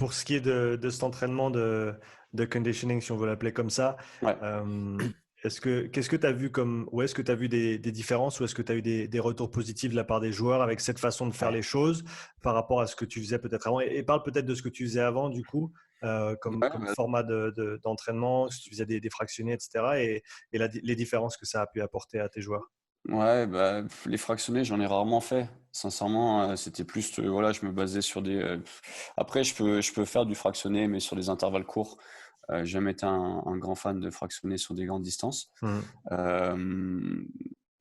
pour ce qui est de cet entraînement de conditioning, si on veut l'appeler comme ça, Ouais. qu'est-ce que tu as vu ou est-ce que tu as vu des différences ou est-ce que tu as eu des retours positifs de la part des joueurs avec cette façon de faire Ouais. les choses par rapport à ce que tu faisais peut-être avant et parle peut-être de ce que tu faisais avant du coup, Ouais, comme bah, format d'entraînement, si tu faisais des fractionnés, etc. et les différences que ça a pu apporter à tes joueurs. ouais, bah, les fractionnés, j'en ai rarement fait. Sincèrement, c'était plus, voilà, je me basais sur des. Après, je peux faire du fractionné, mais sur des intervalles courts. J'ai jamais été un grand fan de fractionner sur des grandes distances. Mhm. Euh,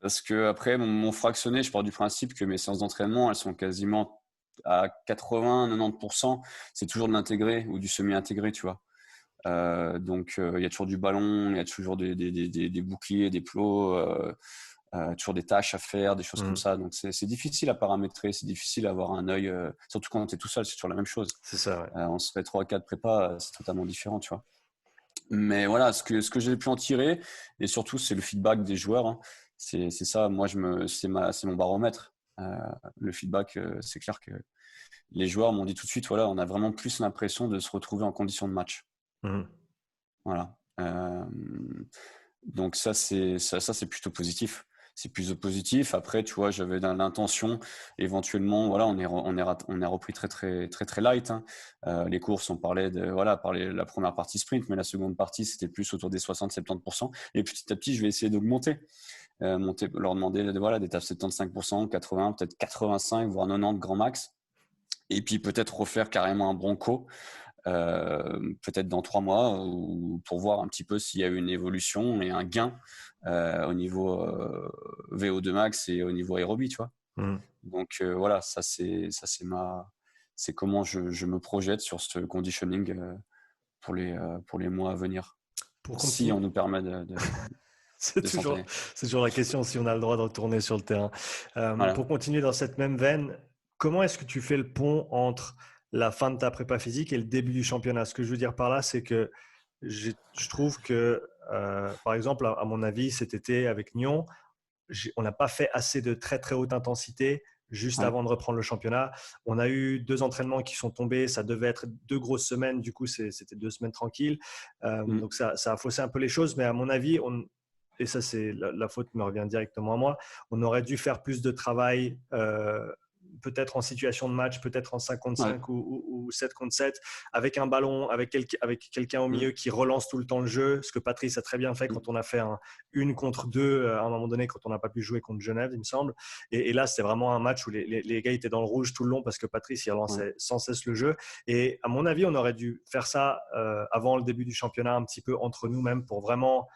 Parce que après, mon fractionné, je pars du principe que mes séances d'entraînement, elles sont quasiment à 80-90%, c'est toujours de l'intégré ou du semi-intégré, tu vois. Donc, il y a toujours du ballon, il y a toujours des boucliers, des plots, toujours des tâches à faire, des choses comme Mhm. ça. Donc, c'est difficile à paramétrer, c'est difficile à avoir un œil, surtout quand tu es tout seul, c'est toujours la même chose. C'est ça, ouais. On se fait 3 4 prépas, c'est totalement différent, tu vois. Mais voilà, ce que j'ai pu en tirer, et surtout, c'est le feedback des joueurs, hein. C'est ça, moi, c'est mon baromètre. Le feedback, c'est clair que les joueurs m'ont dit tout de suite, voilà, on a vraiment plus l'impression de se retrouver en condition de match. Mhm. Voilà. Donc ça, c'est plutôt positif. C'est plutôt positif. Après, tu vois, j'avais l'intention, éventuellement, voilà, on est repris très très très très light, hein. Les courses, on parlait de voilà, parler la première partie sprint, mais la seconde partie, c'était plus autour des 60-70%. Et petit à petit, je vais essayer d'augmenter, leur demander voilà, d'étape 75%, 80, peut-être 85, voire 90 grand max. Et puis peut-être refaire carrément un bronco, peut-être dans 3 mois, ou pour voir un petit peu s'il y a eu une évolution et un gain au niveau VO2 max et au niveau aérobie, tu vois. Mhm. Donc voilà, c'est comment je me projette sur ce conditioning pour les mois à venir, Pour si on continuer. nous permet C'est de toujours, s'entraîner. c'est toujours la question si on a le droit de retourner sur le terrain. Pour Voilà. continuer dans cette même veine, comment est-ce que tu fais le pont entre la fin de ta prépa physique et le début du championnat? Ce que je veux dire par là, c'est que je trouve que, par exemple, à mon avis, cet été avec Nyon, on n'a pas fait assez de très très haute intensité juste Ouais. avant de reprendre le championnat. On a eu 2 entraînements qui sont tombés, ça devait être 2 grosses semaines, du coup c'était 2 semaines tranquilles. Mm. Donc ça a faussé un peu les choses, mais à mon avis, et ça c'est la faute me revient directement à moi, on aurait dû faire plus de travail, peut-être en situation de match, peut-être en 5 contre Ouais. 5 ou 7 contre 7, avec un ballon, avec quelqu'un au Mm. milieu qui relance tout le temps le jeu, ce que Patrice a très bien fait Mm. quand on a fait une contre deux à un moment donné, quand on n'a pas pu jouer contre Genève, il me semble. Et là, c'était vraiment un match où les gars étaient dans le rouge tout le long parce que Patrice, il Ouais. relançait sans cesse le jeu. Et à mon avis, on aurait dû faire ça avant le début du championnat, un petit peu entre nous-mêmes pour vraiment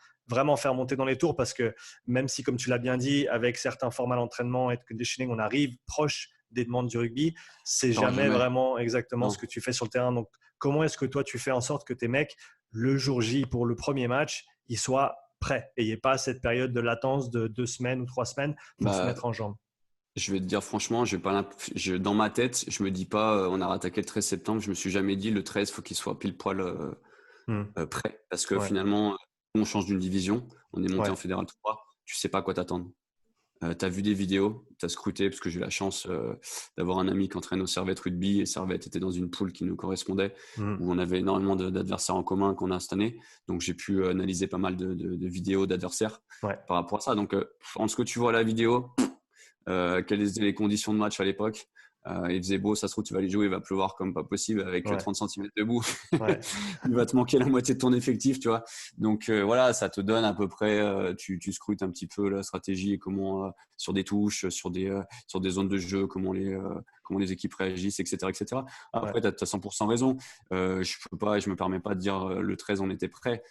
faire monter dans les tours, parce que même si, comme tu l'as bien dit, avec certains formats d'entraînement et de conditioning, on arrive proche des demandes du rugby, c'est T'auras jamais jamais. vraiment exactement ce Non. que tu fais sur le terrain. Donc, comment est-ce que toi, tu fais en sorte que tes mecs, le jour J pour le premier match, ils soient prêts et il n'y ait pas cette période de latence de 2 semaines ou 3 semaines pour se Bah, mettre en jambe? je vais te dire franchement, j'ai pas dans ma tête, je me dis pas on a rattaqué le 13 septembre, je me suis jamais dit le 13 faut qu'il soit pile poil Hmm. prêt, parce que Ouais, finalement on change d'une division, on est monté ouais. en Fédéral 3, tu sais pas à quoi t'attendre. Tu as vu des vidéos, tu as scruté, parce que j'ai eu la chance d'avoir un ami qui entraîne au Servette Rugby, et Servette était dans une poule qui nous correspondait, Hmm. où on avait énormément d'adversaires en commun qu'on a cette année. Donc j'ai pu analyser pas mal de vidéos d'adversaires Ouais. par rapport à ça. Donc entre ce que tu vois à la vidéo, quelles étaient les conditions de match à l'époque. Il faisait beau, ça se trouve, tu vas aller jouer, il va pleuvoir comme pas possible avec Ouais. 30 centimètres de boue. Ouais. Il va te manquer la moitié de ton effectif, tu vois. Donc voilà, ça te donne à peu près, tu scrutes un petit peu la stratégie et comment, sur des touches, sur des zones de jeu, comment les équipes réagissent, etc. etc. Ouais. Après, tu as 100% raison. Je me permets pas de dire le 13, on était prêt.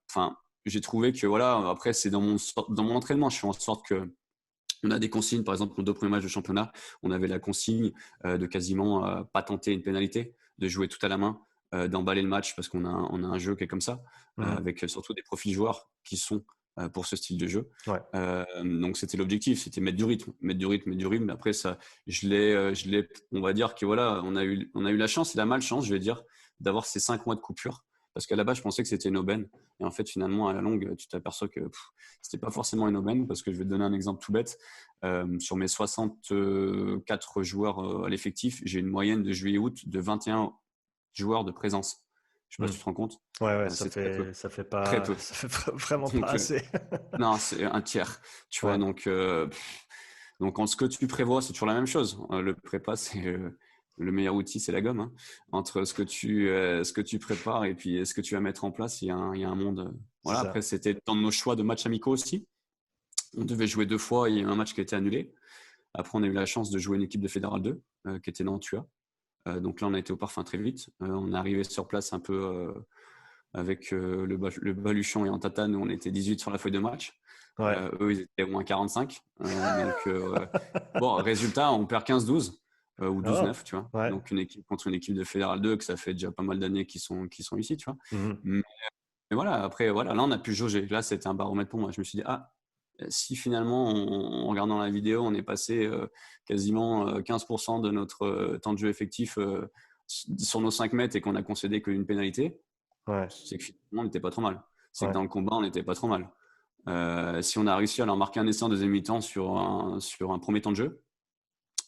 Enfin, j'ai trouvé que voilà, après, c'est dans mon entraînement, je fais en sorte que on a des consignes, par exemple, pour nos 2 premiers matchs de championnat, on avait la consigne de quasiment pas tenter une pénalité, de jouer tout à la main, d'emballer le match parce qu'on a un jeu qui est comme ça, Hmm. avec surtout des profils joueurs qui sont pour ce style de jeu. Ouais. Donc c'était l'objectif, c'était mettre du rythme, mettre du rythme, mettre du rythme. Après ça, on va dire que voilà, on a eu la chance et la malchance, je vais dire, d'avoir ces 5 mois de coupure. parce qu'à la base, je pensais que c'était une aubaine. Et en fait, finalement, à la longue, tu t'aperçois que c'était pas forcément une aubaine, parce que je vais te donner un exemple tout bête. Sur mes 64 joueurs à l'effectif, j'ai une moyenne de juillet-août de 21 joueurs de présence. Je sais pas Hmm. si tu te rends compte. Ouais, C'est très peu. ça fait Très pas, peu. ça fait vraiment pas Donc, assez. non, c'est un tiers. Tu vois, Ouais, donc, en ce que tu prévois, c'est toujours la même chose. Le prépa, c'est le meilleur outil, c'est la gomme, hein. Entre ce que tu prépares et puis ce que tu vas mettre en place, il y a un monde. c'est Voilà. ça. Après, c'était dans nos choix de matchs amicaux aussi. On devait jouer 2 fois. Il y a eu un match qui a été annulé. Après, on a eu la chance de jouer une équipe de Fédéral 2 qui était dans Tua. Donc là, on a été au parfum très vite. On est arrivé sur place un peu avec le Baluchon et en tatane, où on était 18 sur la feuille de match. Ouais. Eux, ils étaient au moins 45. Bon, résultat, on perd 15-12 ou Ah, 12-9, tu vois. ouais. Donc, une équipe contre une équipe de Fédéral 2, que ça fait déjà pas mal d'années qu'ils sont ici, tu vois. Mhm. Mais, mais voilà, après, voilà, là, on a pu jauger. Là, c'était un baromètre pour moi. Je me suis dit, si finalement, en regardant la vidéo, on est passé quasiment 15% de notre temps de jeu effectif sur nos 5 mètres et qu'on a concédé qu'une pénalité, Ouais, c'est que finalement, on n'était pas trop mal. C'est que ouais. dans le combat, on n'était pas trop mal. Si on a réussi à leur marquer un essai en deuxième mi-temps sur un premier temps de jeu,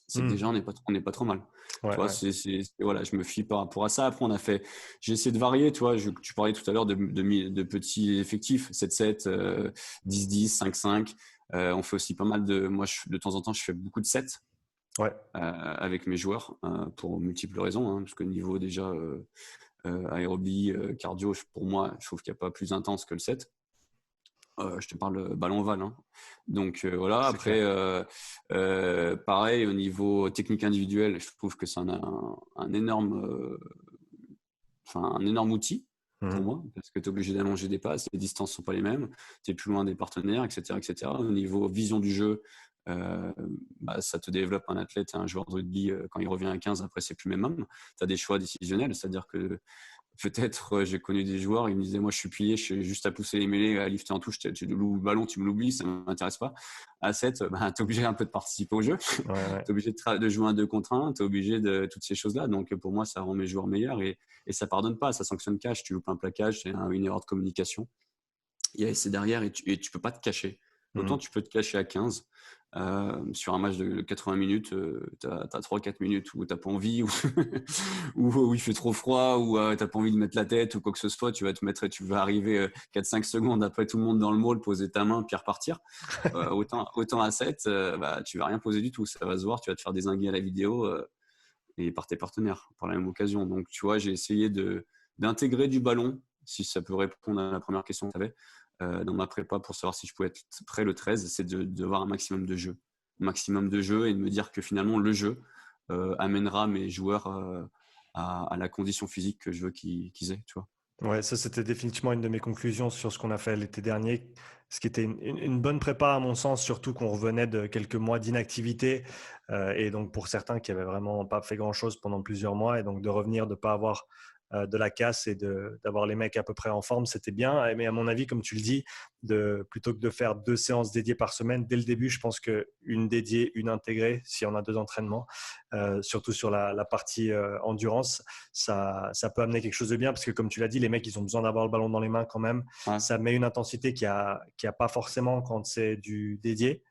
c'est que Hmm. déjà, on n'est pas trop mal. Tu Ouais, vois, ouais. voilà, je me fie par rapport à ça. Après, j'ai essayé de varier. Tu vois, tu parlais tout à l'heure de petits effectifs, 7-7, 10-10, 5-5. On fait aussi pas mal moi, de temps en temps, je fais beaucoup de 7 Ouais. avec mes joueurs pour multiples raisons, hein, parce que niveau déjà aérobie, cardio, pour moi, je trouve qu'il n'y a pas plus intense que le 7. Je te parle ballon ovale, hein. Donc voilà, C'est après, clair. pareil, au niveau technique individuelle, je trouve que c'est un énorme, un énorme outil pour Mhm. moi, parce que tu es obligé d'allonger des passes, les distances ne sont pas les mêmes, tu es plus loin des partenaires, etc., etc. Au niveau vision du jeu, ça te développe un athlète, un joueur de rugby, quand il revient à 15, après, c'est plus le même homme. Tu as des choix décisionnels, c'est-à-dire que peut-être, j'ai connu des joueurs, ils me disaient, moi, je suis plié, je suis juste à pousser les mêlées, à lifter en touche, tu loues le ballon, tu me l'oublies, ça ne m'intéresse pas. À 7, tu es obligé un peu de participer au jeu, tu Ouais, ouais. es obligé de jouer un 2 contre 1, tu es obligé de toutes ces choses-là. Donc, pour moi, ça rend mes joueurs meilleurs et ça pardonne pas, ça sanctionne cash. Tu loupes un plaquage, c'est une erreur de communication. C'est derrière et tu peux pas te cacher. Autant Mhm. tu peux te cacher à 15. Sur un match de 80 minutes, tu as 3-4 minutes où tu n'as pas envie, où il fait trop froid, où tu n'as pas envie de mettre la tête ou quoi que ce soit. Tu vas arriver 4-5 secondes après tout le monde dans le mall, poser ta main, puis repartir. Autant à 7, tu vas rien poser du tout. Ça va se voir, tu vas te faire dézinguer à la vidéo et par tes partenaires par la même occasion. Donc, tu vois, j'ai essayé d'intégrer du ballon, si ça peut répondre à la première question que tu avais, dans ma prépa pour savoir si je pouvais être prêt le 13, c'est de voir un maximum de jeux. Un maximum de jeux et de me dire que finalement, le jeu amènera mes joueurs à la condition physique que je veux qu'ils aient, tu vois. Ouais, ça c'était définitivement une de mes conclusions sur ce qu'on a fait l'été dernier, ce qui était une bonne prépa à mon sens, surtout qu'on revenait de quelques mois d'inactivité et donc pour certains qui avaient vraiment pas fait grand-chose pendant plusieurs mois et donc de revenir, de pas avoir de la casse et d'avoir les mecs à peu près en forme, c'était bien. Mais à mon avis, comme tu le dis, plutôt que de faire 2 séances dédiées par semaine, dès le début, je pense qu'une dédiée, une intégrée, si on a 2 entraînements, surtout sur la partie endurance, ça peut amener quelque chose de bien parce que comme tu l'as dit, les mecs, ils ont besoin d'avoir le ballon dans les mains quand même. Ouais. Ça met une intensité qu'il y a pas forcément quand c'est du dédié.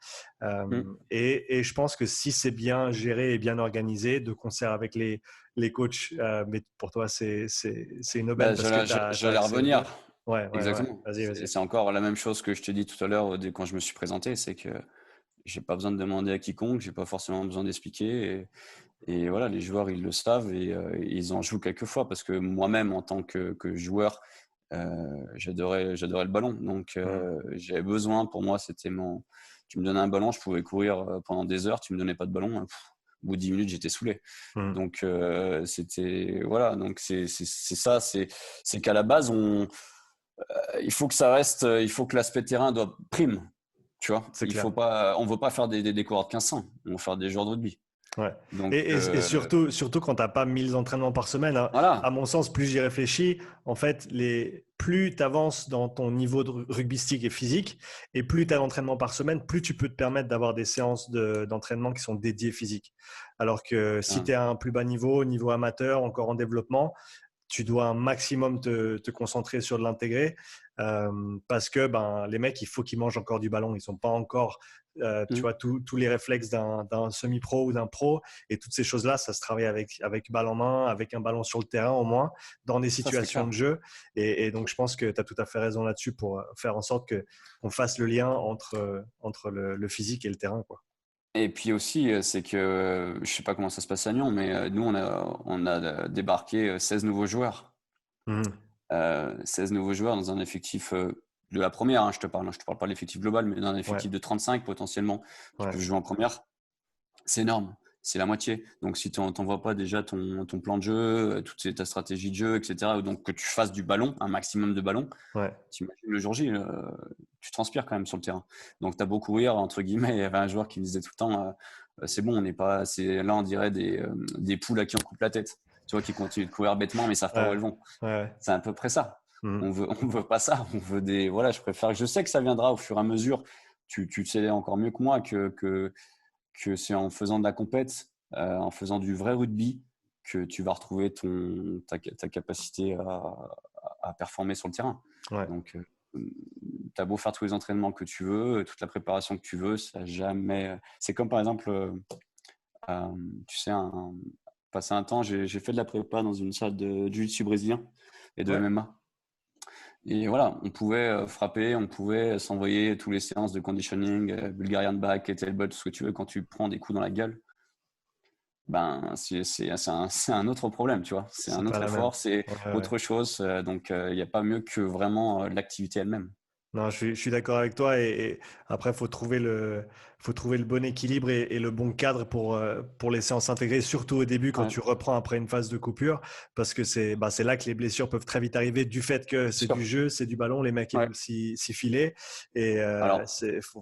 Mm. Et je pense que si c'est bien géré et bien organisé, de concert avec les coachs, mais pour toi, c'est une aubaine parce que tu as J'allais accès aux revenir. deux. Ouais, ouais, ouais. Exactement. Vas-y, vas-y. C'est encore la même chose que je te dis tout à l'heure quand je me suis présenté, c'est que j'ai pas besoin de demander à quiconque, j'ai pas forcément besoin d'expliquer. Et voilà, les joueurs, ils le savent et ils en jouent quelques fois parce que moi-même, en tant que joueur, j'adorais le ballon. Donc, Hmm. j'avais besoin, pour moi, tu me donnais un ballon, je pouvais courir pendant des heures, tu me donnais pas de ballon, au bout de 10 minutes, j'étais saoulé. Hmm. Donc, voilà, donc c'est ça, c'est qu'à la base, il faut que ça reste, il faut que l'aspect terrain doit prime, tu vois. C'est clair. On veut pas faire des coureurs de 1500, on veut faire des joueurs de rugby. Ouais. Donc, Et surtout quand tu n'as pas 1000 entraînements par semaine, hein, à voilà. mon sens, plus j'y réfléchis, en fait, plus tu avances dans ton niveau de rugbystique et physique, et plus tu as d'entraînement par semaine, plus tu peux te permettre d'avoir des séances d'entraînement qui sont dédiées physiques. Alors que si tu es à un plus bas niveau, niveau amateur, encore en développement, tu dois un maximum te concentrer sur de l'intégrer parce que les mecs, il faut qu'ils mangent encore du ballon. Ils sont pas encore, tu vois, tous les réflexes d'un semi-pro ou d'un pro. Et toutes ces choses-là, ça se travaille avec balle en main, avec un ballon sur le terrain au moins, dans des Ça, c'est situations clair. de jeu. Et donc, je pense que tu as tout à fait raison là-dessus pour faire en sorte qu'on fasse le lien entre le physique et le terrain, quoi. Et puis aussi, c'est que je sais pas comment ça se passe à Nyon, mais nous, on a débarqué 16 nouveaux joueurs. 16 nouveaux joueurs dans un effectif de la première, hein, je te parle pas de l'effectif global, mais d'un effectif Ouais. de 35 potentiellement qui peuvent jouer en première. C'est énorme, c'est la moitié. Donc si tu n'envoies pas déjà ton plan de jeu, ta stratégie de jeu, etc., donc que tu fasses du ballon, un maximum de ballons, Ouais. t'imagines le jour J, tu transpires quand même sur le terrain. Donc tu as beau courir, entre guillemets, il y avait un joueur qui me disait tout le temps, c'est bon, on n'est pas, là on dirait des poules à qui on coupe la tête, tu vois, qui continuent de courir bêtement mais ils savent pas où elles vont. Ouais. C'est à peu près ça. Mhm. On veut pas ça. On veut voilà, je sais que ça viendra au fur et à mesure. Tu sais encore mieux que moi que c'est en faisant de la compète, en faisant du vrai rugby, que tu vas retrouver ta capacité à performer sur le terrain. Ouais. Donc, tu as beau faire tous les entraînements que tu veux, toute la préparation que tu veux, ça jamais. C'est comme par exemple, tu sais, passer un temps, j'ai fait de la prépa dans une salle de jiu-jitsu brésilien et de Ouais. MMA. Et voilà, on pouvait frapper, on pouvait s'envoyer tous les séances de conditioning, Bulgarian back, kettlebell, tout ce que tu veux. Quand tu prends des coups dans la gueule, c'est un autre problème, tu vois. C'est C'est un pas autre la même. effort, c'est Ouais. autre chose. Donc, il n'y a pas mieux que vraiment l'activité elle-même. Non, je suis d'accord avec toi et après, faut trouver le bon équilibre et le bon cadre pour les séances intégrées, surtout au début quand Ouais, tu reprends après une phase de coupure, parce que c'est là que les blessures peuvent très vite arriver du fait que c'est du sûr. jeu, c'est du ballon, les mecs ils Ouais. veulent s'y filer et Alors,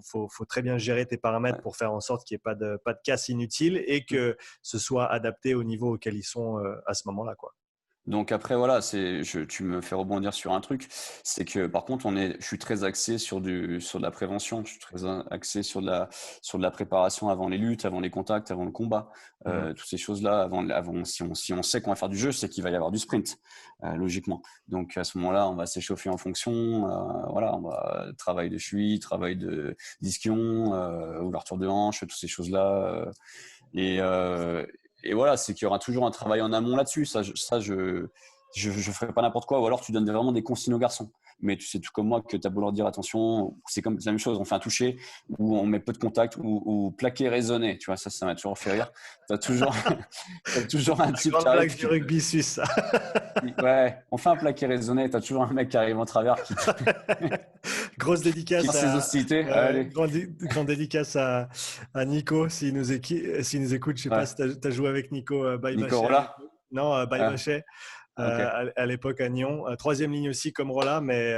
faut très bien gérer tes paramètres ouais. pour faire en sorte qu'il n'y ait pas de casse inutile et que ce soit adapté au niveau auquel ils sont à ce moment-là, quoi. Donc après, voilà, tu me fais rebondir sur un truc, c'est que par contre, je suis très axé sur de la prévention, je suis très axé sur de la préparation avant les luttes, avant les contacts, avant le combat, Mhm. toutes ces choses-là, avant si on sait qu'on va faire du jeu, c'est qu'il va y avoir du sprint, logiquement. Donc à ce moment-là, on va s'échauffer en fonction, voilà, on va travail de cheville, travail de disquion, ouverture de hanche, toutes ces choses-là, et, euh, et voilà, c'est qu'il y aura toujours un travail en amont là-dessus. Je ferai pas n'importe quoi. Ou alors, tu donnes vraiment des consignes aux garçons. Mais tu sais tout comme moi que tu as beau leur dire attention, c'est comme la même chose. On fait un toucher ou on met peu de contact ou plaqué raisonné. Tu vois, ça m'a toujours fait rire. Tu as toujours, t'as toujours un La type qui grande arrive blague puis du rugby suisse, ça. ouais, on fait un plaqué raisonné. Tu as toujours un mec qui arrive en travers Grosse qui dédicace lance ses hostilités. Allez, grande dédicace à Nico s'il nous écoute. Je sais pas ouais. si tu as joué avec Nico Nico Baibachet à Rolla. l'époque. Non, Baibachet Ok. à l'époque à Nyon. Troisième ligne aussi comme Rolla, mais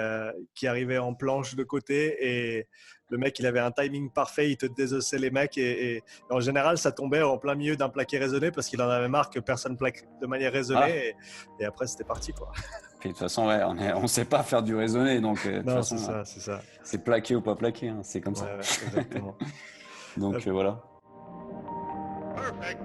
qui arrivait en planche de côté. Et le mec, il avait un timing parfait. Il te désossait les mecs. Et en général, ça tombait en plein milieu d'un plaqué raisonné parce qu'il en avait marre que personne plaque de manière Voilà. raisonnée. Et après, c'était parti, quoi. Puis de toute façon, ouais, on sait pas faire du raisonné, donc de toute Non, c'est façon, ça, c'est ça. c'est plaqué ou pas plaqué, hein, c'est comme Ouais, ça. ouais, exactement. Donc voilà. Perfect.